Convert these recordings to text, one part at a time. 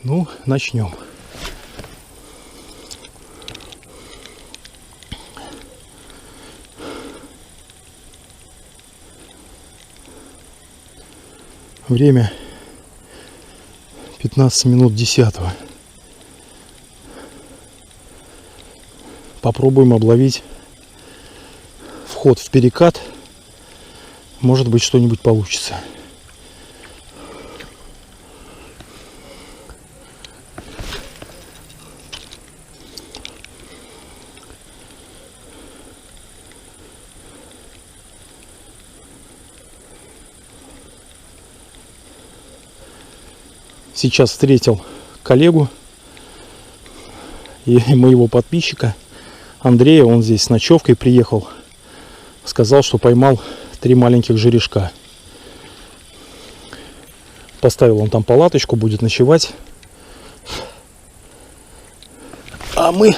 Ну, начнем. Время 15 минут 10-го. Попробуем обловить вход в перекат. Может быть, что-нибудь получится. Сейчас встретил коллегу и моего подписчика Андрея. Он здесь с ночевкой приехал. Сказал, что поймал 3 маленьких жерешка. Поставил он там палаточку, будет ночевать. А мы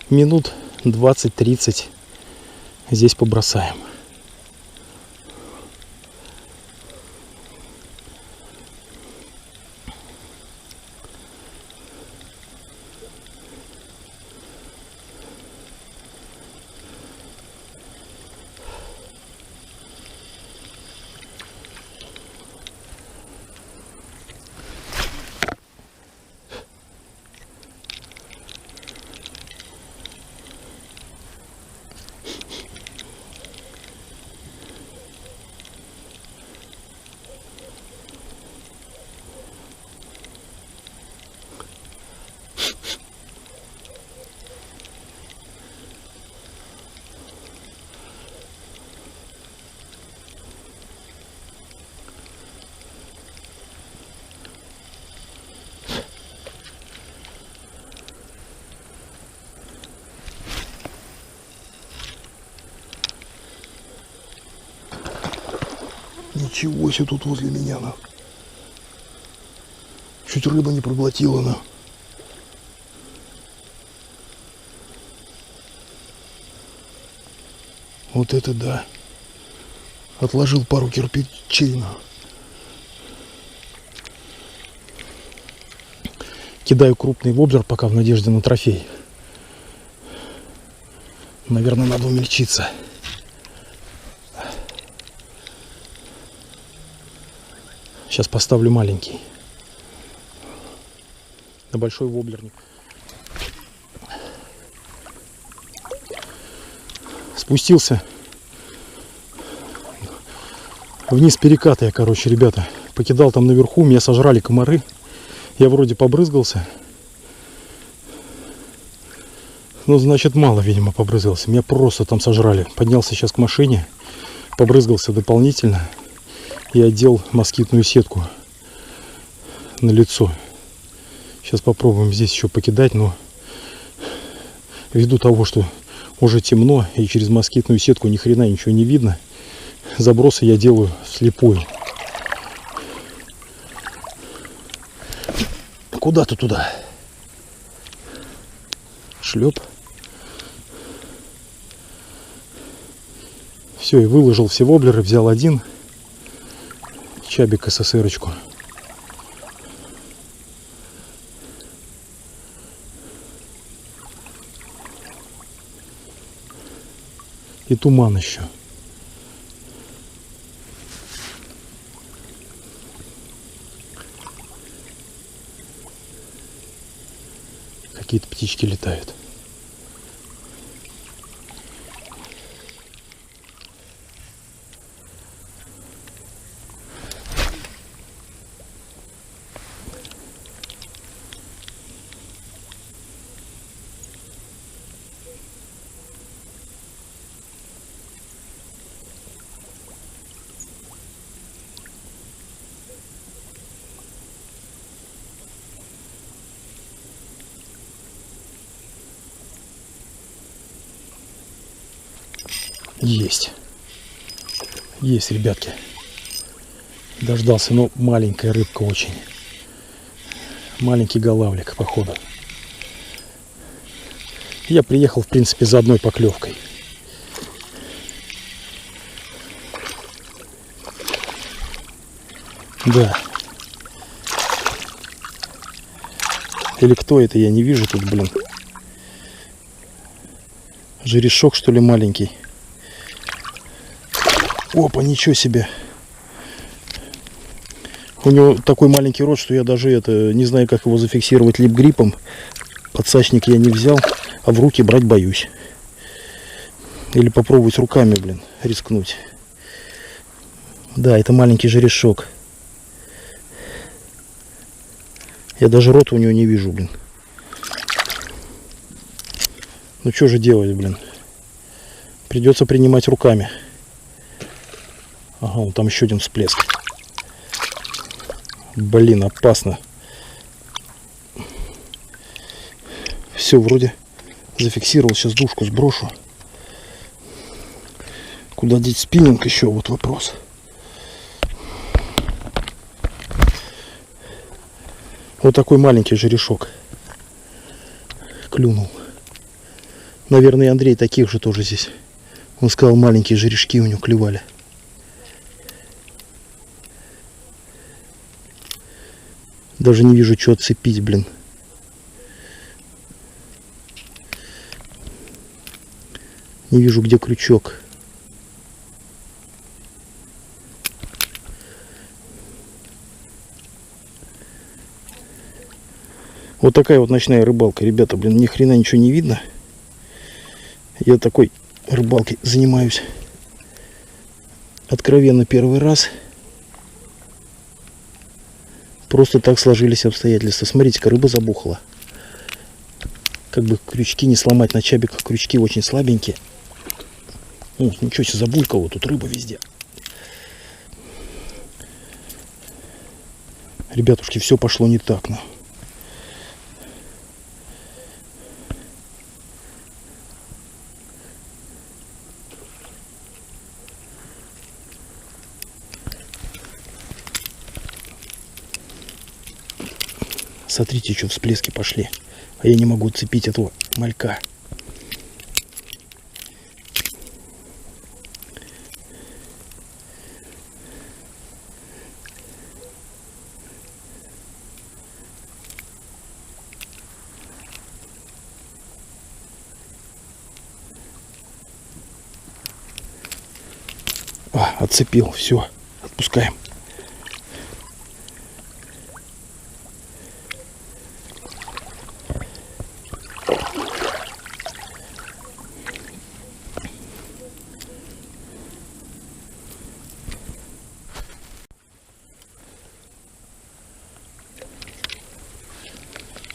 минут 20-30 здесь побросаем. Ничего себе тут возле меня, на. Чуть рыба не проглотила, на. Вот это да. Отложил пару кирпичей, на. Кидаю крупный воблер пока в надежде на трофей. Наверное, надо умельчиться. Сейчас поставлю маленький. На большой воблерник. Спустился вниз переката я, короче, ребята. Покидал там наверху, меня сожрали комары. Я вроде побрызгался. Ну, значит, мало, видимо, побрызгался. Меня просто там сожрали. Поднялся сейчас к машине. Побрызгался дополнительно. И одел москитную сетку на лицо. Сейчас попробуем здесь еще покидать, но ввиду того, что уже темно и через москитную сетку ни хрена ничего не видно, забросы я делаю вслепую. Куда-то туда. Шлеп. Все, и выложил все воблеры, взял один. Чабик СССРочку. И туман еще. Какие-то птички летают. Есть. Есть, ребятки. Дождался, но маленькая рыбка очень. Маленький голавлик, походу. Я приехал, в принципе, за одной поклевкой. Да. Или кто это, я не вижу тут, блин. Жерешок, что ли, маленький. Опа, ничего себе. У него такой маленький рот, что я даже не знаю, как его зафиксировать лип-гриппом. Подсачник я не взял, а в руки брать боюсь. Или попробовать руками, блин, рискнуть. Да, это маленький жерешок. Я даже рота у него не вижу, блин. Ну что же делать, блин? Придется принимать руками. Ага, вон там еще один всплеск. Блин, опасно. Все, вроде зафиксировал. Сейчас душку сброшу. Куда деть спиннинг еще? Вот вопрос. Вот такой маленький жерешок. Клюнул. Наверное, и Андрей таких же тоже здесь. Он сказал, маленькие жерешки у него клевали. Даже не вижу, что отцепить, блин. Не вижу, где крючок. Вот такая вот ночная рыбалка, ребята, блин, ни хрена ничего не видно. Я такой рыбалкой занимаюсь откровенно первый раз. Просто так сложились обстоятельства. Смотрите-ка, рыба забухала. Как бы крючки не сломать на чабиках, крючки очень слабенькие. О, ничего себе, забулькало, тут рыба везде. Ребятушки, все пошло не так, но. Смотрите, что всплески пошли. А я не могу цепить этого малька. Отцепил. Все. Отпускаем.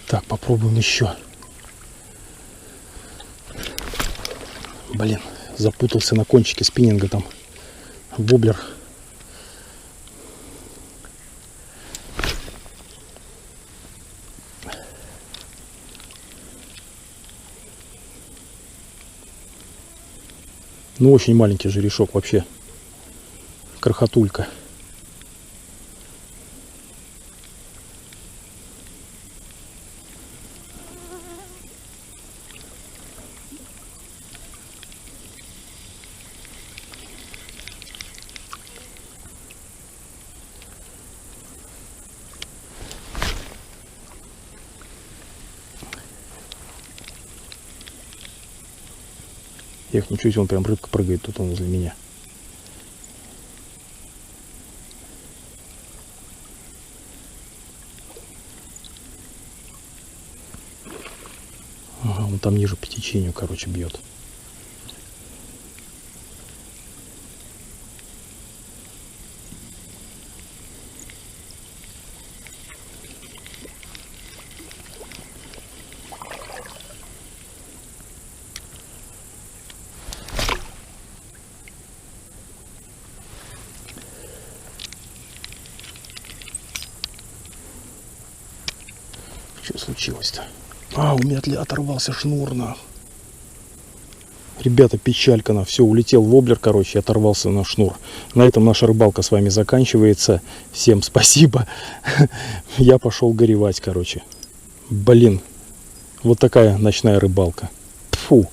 Так, попробуем еще. Блин, запутался на кончике спиннинга там. Воблер. Ну, очень маленький жерешок вообще. Крохотулька. Эх, ничего себе, он прям рыбка прыгает, тут он возле меня. Ага, он там ниже по течению, короче, бьет. Что случилось-то? У меня оторвался шнур, на. Ребята, печалька, на. Все, улетел воблер, короче, оторвался на шнур. На этом наша рыбалка с вами заканчивается. Всем спасибо. Я пошел горевать, короче. Блин, вот такая ночная рыбалка. Фу.